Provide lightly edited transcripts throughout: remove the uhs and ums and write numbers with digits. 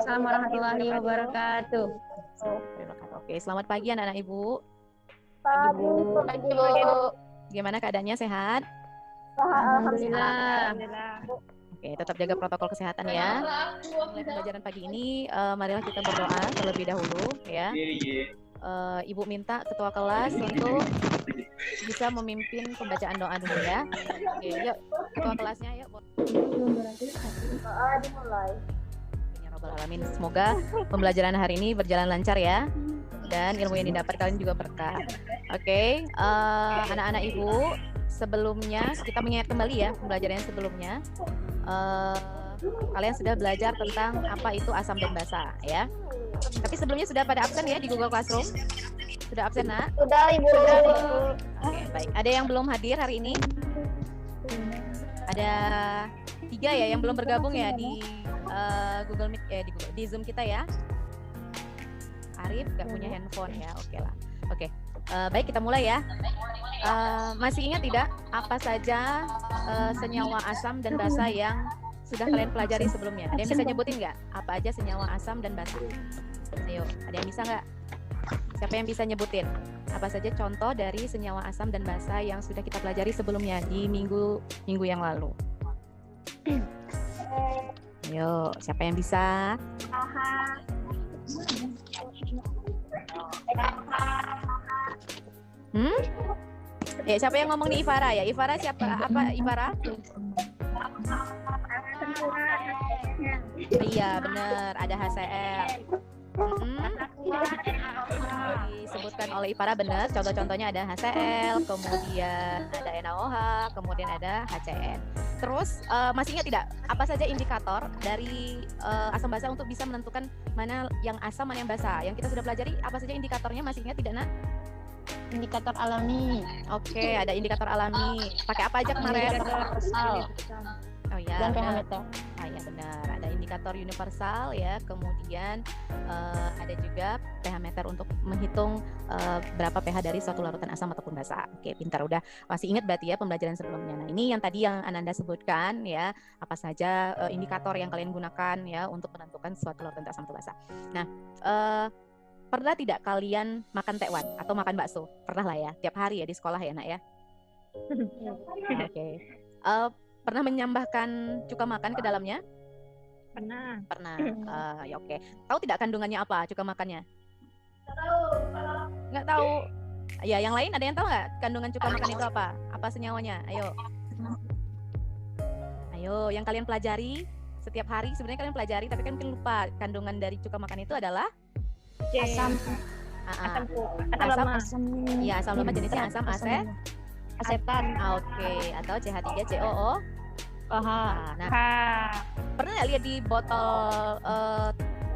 Waalaikumsalam warahmatullahi wabarakatuh. Oke, selamat pagi anak-anak Ibu. Pagi, Bu. Gimana keadaannya, sehat? Alhamdulillah. Oke, tetap jaga protokol kesehatan ya. Mulai pembelajaran pagi ini, marilah kita berdoa terlebih dahulu ya. Ibu minta ketua kelas untuk bisa memimpin pembacaan doa dulu ya. Oke, yuk ketua kelasnya yuk. Dimulai. Ya Rabbal Alamin. Semoga pembelajaran hari ini berjalan lancar ya. Dan ilmu yang didapat kalian juga berkah. Oke, anak-anak Ibu, sebelumnya kita mengingat kembali ya pembelajaran yang sebelumnya. Kalian sudah belajar tentang apa itu asam dan basa ya. Tapi sebelumnya sudah pada absen ya di Google Classroom? Sudah absen, Nak? Sudah, Ibu. Oke, baik. Ada yang belum hadir hari ini? Ada 3 ya yang belum bergabung ya di Google Meet di Zoom kita ya. Arif gak punya handphone ya, oke lah. Oke, baik kita mulai ya. Masih ingat tidak apa saja senyawa asam dan basa yang sudah kalian pelajari sebelumnya? Ada yang bisa nyebutin nggak? Apa aja senyawa asam dan basa? Ayo, ada yang bisa nggak? Siapa yang bisa nyebutin? Apa saja contoh dari senyawa asam dan basa yang sudah kita pelajari sebelumnya di minggu yang lalu? Ayo, siapa yang bisa? Ya, siapa yang ngomong nih? Ifara ya? Ifara siapa? Apa Ifara? Iya, benar. Ada HCl. Disebutkan oleh Ifara benar. Contoh-contohnya ada HCl, kemudian ada NaOH, kemudian ada HCN. Terus masih ingat tidak apa saja indikator dari asam basa untuk bisa menentukan mana yang asam mana yang basa? Yang kita sudah pelajari apa saja indikatornya, masih ingat tidak, Nak? Indikator alami. Oke, ada indikator alami. Pakai apa aja kemarin? Oh ya. Dan pH meter. Ah ya benar. Ada indikator universal ya. Kemudian ada juga pH meter untuk menghitung berapa pH dari suatu larutan asam ataupun basa. Oke, pintar, udah masih ingat berarti ya pembelajaran sebelumnya. Nah, ini yang tadi yang Ananda sebutkan ya, apa saja indikator yang kalian gunakan ya untuk menentukan suatu larutan asam atau basa. Nah, pernah tidak kalian makan tekwan atau makan bakso? Pernah lah ya, tiap hari ya di sekolah ya, Nak ya. Oke. Pernah menyambahkan cuka makan ke dalamnya? Pernah. Ya oke. Tahu tidak kandungannya apa cuka makannya? Nggak tahu. Ya, yang lain ada yang tahu nggak kandungan cuka makan itu apa? Apa senyawanya? Ayo, yang kalian pelajari setiap hari sebenarnya kalian pelajari, tapi kan mungkin lupa kandungan dari cuka makan itu adalah Asam. Ya, asam lemak jenisnya asam Asetan. Oke, atau CH3COO. Nah, pernah nggak lihat di botol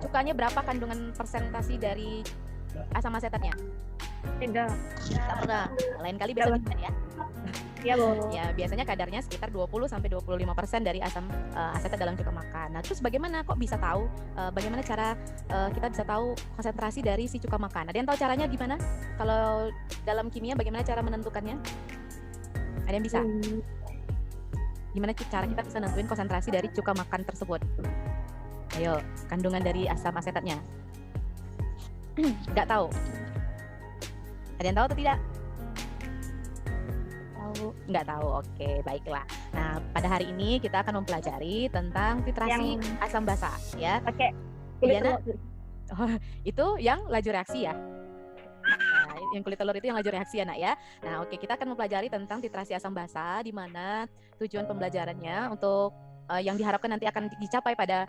cukanya berapa kandungan persentasi dari asam asetatnya? Tidak. Tak pernah. Lain kali bisa lihat ya. Iya, Bu. Ya, biasanya kadarnya sekitar 20-25% dari asam asetat dalam cuka makan. Nah, terus bagaimana kok bisa tahu? Bagaimana cara kita bisa tahu konsentrasi dari si cuka makan? Ada yang tahu caranya gimana? Kalau dalam kimia bagaimana cara menentukannya? Ada yang bisa? Gimana cara kita bisa nentuin konsentrasi dari cuka makan tersebut? Ayo, kandungan dari asam asetatnya. Nggak tahu? Ada yang tahu atau tidak? Nggak tahu. Oke, baiklah. Nah, pada hari ini kita akan mempelajari tentang titrasi asam basa ya. Pakai kulit telur. Oh, itu yang laju reaksi ya. Nah, yang kulit telur itu yang laju reaksi ya, Nak ya. Nah, oke, kita akan mempelajari tentang titrasi asam basa, di mana tujuan pembelajarannya untuk yang diharapkan nanti akan dicapai pada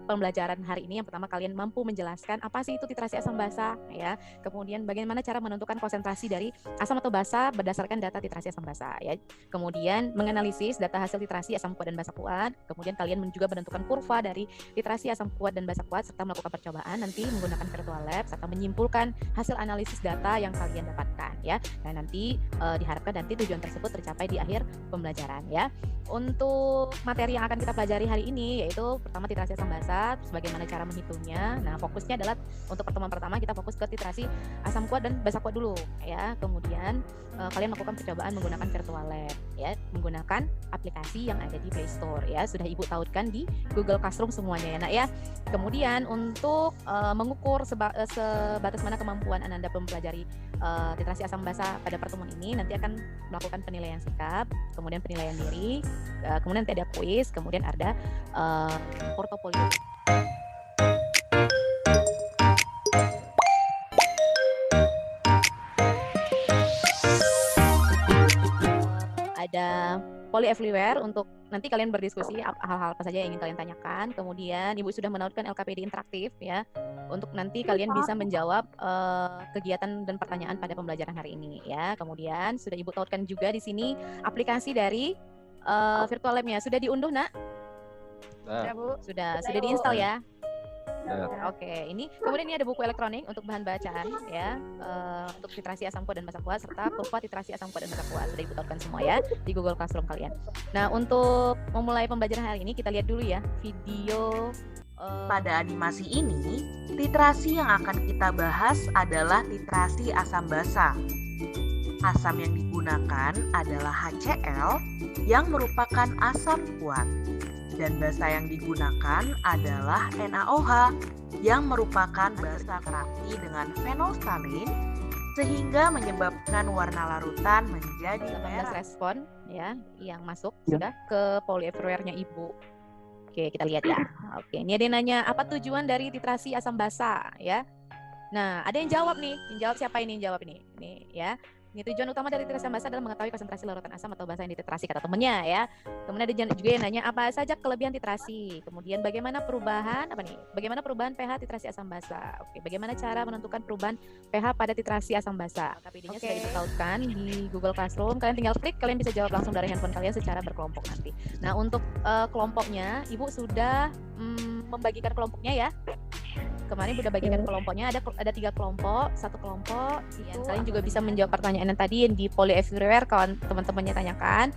pembelajaran hari ini. Yang pertama, kalian mampu menjelaskan apa sih itu titrasi asam basa ya. Kemudian bagaimana cara menentukan konsentrasi dari asam atau basa berdasarkan data titrasi asam basa ya. Kemudian menganalisis data hasil titrasi asam kuat dan basa kuat. Kemudian kalian juga menentukan kurva dari titrasi asam kuat dan basa kuat serta melakukan percobaan nanti menggunakan virtual lab serta menyimpulkan hasil analisis data yang kalian dapatkan ya. Dan nanti diharapkan nanti tujuan tersebut tercapai di akhir pembelajaran ya. Untuk materi yang akan kita pelajari hari ini yaitu pertama titrasi asam basa, terus bagaimana cara menghitungnya. Nah, fokusnya adalah untuk pertemuan pertama kita fokus ke titrasi asam kuat dan basa kuat dulu ya. Kemudian kalian melakukan percobaan menggunakan virtual lab ya. menggunakan aplikasi yang ada di Play Store ya. Sudah Ibu tautkan di Google Classroom semuanya ya Nak ya. Kemudian untuk mengukur sebatas mana kemampuan Ananda mempelajari literasi asam bahasa pada pertemuan ini, nanti akan melakukan penilaian sikap, kemudian penilaian diri, kemudian nanti ada kuis, kemudian ada portofolio. Ada Poly Everywhere untuk nanti kalian berdiskusi hal-hal apa saja yang ingin kalian tanyakan. Kemudian Ibu sudah menautkan LKPD interaktif ya, untuk nanti kalian bisa menjawab kegiatan dan pertanyaan pada pembelajaran hari ini ya. Kemudian sudah Ibu tautkan juga di sini aplikasi dari Virtual Lab-nya. Sudah diunduh Nak? Ya, Bu. Sudah diinstal ya? Ya. Oke, ini kemudian ini ada buku elektronik untuk bahan bacaan ya, untuk literasi asam kuat dan bahasa kuat serta kurva literasi asam kuat dan bahasa kuat. Sudah Ibu tautkan semua ya di Google Classroom kalian. Nah, untuk memulai pembelajaran hari ini kita lihat dulu ya video. Pada animasi ini, literasi yang akan kita bahas adalah literasi asam basa. Asam yang digunakan adalah HCl yang merupakan asam kuat. Dan basa yang digunakan adalah NaOH yang merupakan basa terapi dengan fenolftalin sehingga menyebabkan warna larutan menjadi 18 merah. respon ya yang masuk sudah ke Poly Everywhere-nya Ibu. Oke, kita lihat ya. Oke, ini ada yang nanya apa tujuan dari literasi asam basa ya. Nah, ada yang jawab nih. Yang jawab siapa ini yang jawab ini? Ini ya. Ini tujuan utama dari literasi asam basa adalah mengetahui konsentrasi larutan asam atau basa yang ditetrasi kata temennya ya. Kemudian ada juga yang nanya apa saja kelebihan titrasi. Kemudian bagaimana perubahan Bagaimana perubahan pH titrasi asam basa. Oke, bagaimana cara menentukan perubahan pH pada titrasi asam basa. KPD-nya sudah ditautkan di Google Classroom. Kalian tinggal klik, kalian bisa jawab langsung dari handphone kalian secara berkelompok nanti. Nah, untuk kelompoknya Ibu sudah membagikan kelompoknya ya. Kemarin udah bagikan kelompoknya, ada 3 kelompok, 1 kelompok itu kalian juga bisa menjawab pertanyaan yang tadi yang di Poly Everywhere kawan teman-temannya tanyakan.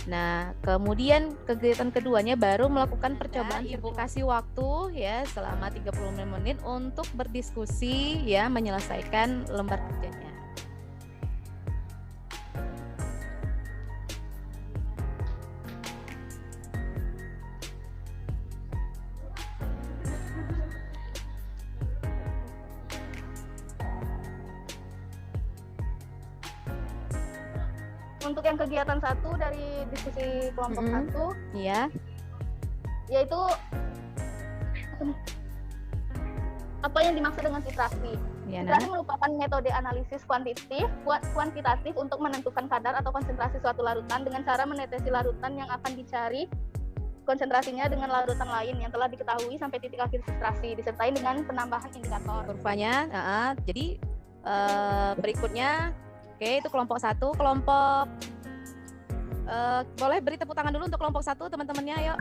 Nah, kemudian kegiatan keduanya baru melakukan percobaan. Ibu kasih waktu ya selama 35 menit untuk berdiskusi ya menyelesaikan lembar kerjanya. Untuk yang kegiatan 1 dari diskusi kelompok 1, Iya. yaitu apa yang dimaksud dengan titrasi. Ya, Titrasi merupakan metode analisis kuantitatif untuk menentukan kadar atau konsentrasi suatu larutan dengan cara mendeteksi larutan yang akan dicari konsentrasinya dengan larutan lain yang telah diketahui sampai titik akhir titrasi disertai dengan penambahan indikator. Kurvanya, jadi berikutnya, oke itu kelompok 1, kelompok boleh beri tepuk tangan dulu untuk kelompok 1 teman-temannya, yuk.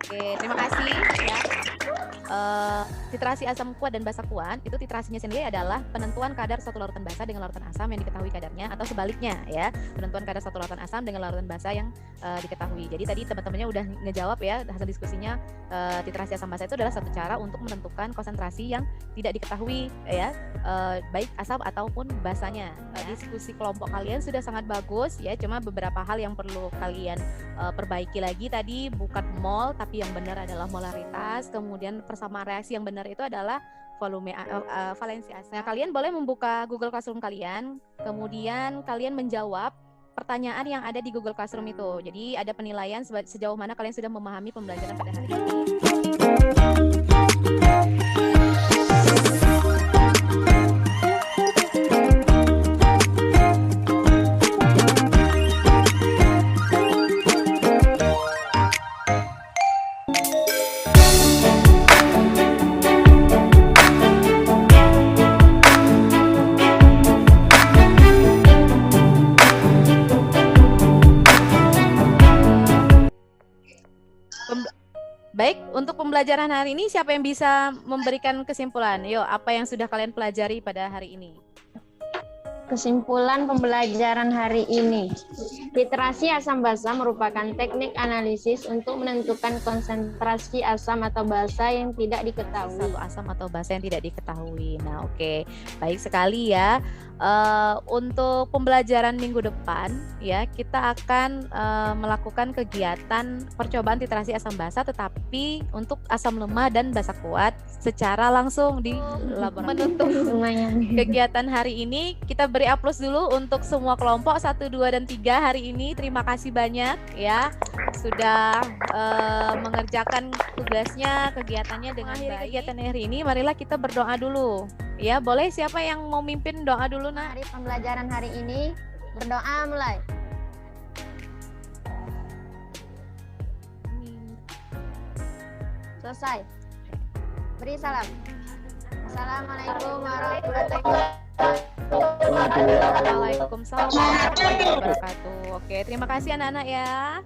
Oke, terima kasih ya. Titrasi asam kuat dan basa kuat itu titrasinya sendiri adalah penentuan kadar satu larutan basa dengan larutan asam yang diketahui kadarnya atau sebaliknya ya, penentuan kadar satu larutan asam dengan larutan basa yang diketahui. Jadi tadi teman-temannya udah ngejawab ya hasil diskusinya, titrasi asam basa itu adalah satu cara untuk menentukan konsentrasi yang tidak diketahui ya, baik asam ataupun basanya. Diskusi kelompok kalian sudah sangat bagus ya, cuma beberapa hal yang perlu kalian perbaiki lagi tadi, bukan mol tapi yang benar adalah molaritas, kemudian persamaan reaksi yang benar itu adalah volume valensi asam. Nah, kalian boleh membuka Google Classroom kalian, kemudian kalian menjawab pertanyaan yang ada di Google Classroom itu. Jadi ada penilaian sejauh mana kalian sudah memahami pembelajaran pada hari ini. Baik, untuk pembelajaran hari ini siapa yang bisa memberikan kesimpulan? Yuk, apa yang sudah kalian pelajari pada hari ini? Kesimpulan pembelajaran hari ini. Literasi asam basa merupakan teknik analisis untuk menentukan konsentrasi asam atau basa yang tidak diketahui. Satu asam atau basa yang tidak diketahui. Nah, oke. Baik sekali ya. Untuk pembelajaran minggu depan ya, kita akan melakukan kegiatan percobaan titrasi asam basa, tetapi untuk asam lemah dan basa kuat secara langsung di laboratorium. Lumayan. Kegiatan hari ini kita beri aplaus dulu untuk semua kelompok 1, 2, dan 3 hari ini. Terima kasih banyak ya sudah mengerjakan tugasnya, kegiatannya dengan baik. Kegiatan hari ini, marilah kita berdoa dulu. Ya, boleh siapa yang mau mimpin doa dulu, Nak? Mari pembelajaran hari ini berdoa mulai. Selesai. Beri salam. Assalamualaikum warahmatullahi wabarakatuh. Waalaikumsalam warahmatullahi wabarakatuh. Oke, terima kasih anak-anak ya.